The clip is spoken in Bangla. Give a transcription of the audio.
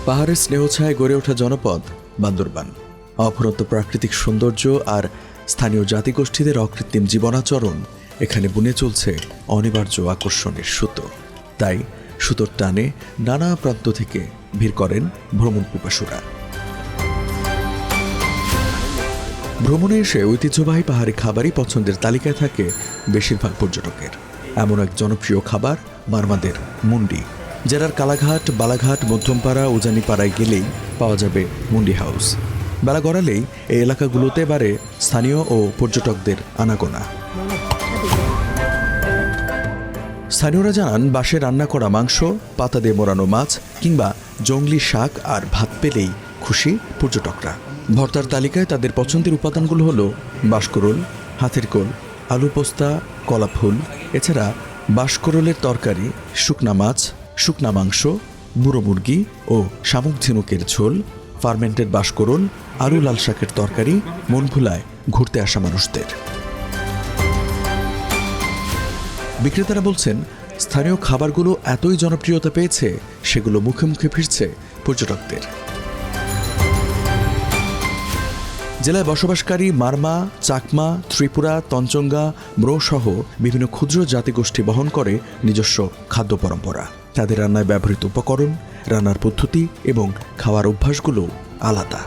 পাহাড়ের স্নেহছায় গড়ে ওঠা জনপদ বান্দরবান অফুরন্ত প্রাকৃতিক সৌন্দর্য আর স্থানীয় জাতিগোষ্ঠীদের অকৃত্রিম জীবনাচরণ এখানে বুনে চলছে অনিবার্য আকর্ষণের সুতো। তাই সুতোর টানে নানা প্রান্ত থেকে ভিড় করেন ভ্রমণ পিপাসুরা। ভ্রমণে এসে ঐতিহ্যবাহী পাহাড়ি খাবারই পছন্দের তালিকায় থাকে বেশিরভাগ পর্যটকের। এমন এক জনপ্রিয় খাবার মারমাদের মুন্ডি। জেলার কালাঘাট, বালাঘাট, মধ্যমপাড়া, উজানিপাড়ায় গেলেই পাওয়া যাবে মুন্ডি হাউস। বেলা গড়ালেই এই এলাকাগুলোতে বাড়ে স্থানীয় ও পর্যটকদের আনাগোনা। স্থানীয়রা জানান, বাঁশে রান্না করা মাংস, পাতা দিয়ে মোড়ানো মাছ কিংবা জংলি শাক আর ভাত পেলেই খুশি পর্যটকরা। ভর্তার তালিকায় তাদের পছন্দের উপাদানগুলো হলো বাঁশকরোল, হাতের কোল, আলু পোস্তা, কলা ফুল, এছাড়া বাঁশকরোলের তরকারি, শুকনা মাছ, শুকনা মাংস, বুড়ো মুরগি ও শামুক ঝিনুকের ঝোল, ফার্মেন্টেড বাঁশকরোল, আলু লাল শাকের তরকারি মন ভুলায় ঘুরতে আসা মানুষদের। বিক্রেতারা বলছেন, স্থানীয় খাবারগুলো এতই জনপ্রিয়তা পেয়েছে সেগুলো মুখে মুখে ফিরছে পর্যটকদের। জেলায় বসবাসকারী মারমা, চাকমা, ত্রিপুরা, তঞ্চঙ্গা, ব্রো সহ বিভিন্ন ক্ষুদ্র জাতিগোষ্ঠী বহন করে নিজস্ব খাদ্য পরম্পরা। তাদের রান্নায় ব্যবহৃত উপকরণ, রান্নার পদ্ধতি এবং খাওয়ার অভ্যাসগুলো আলাদা।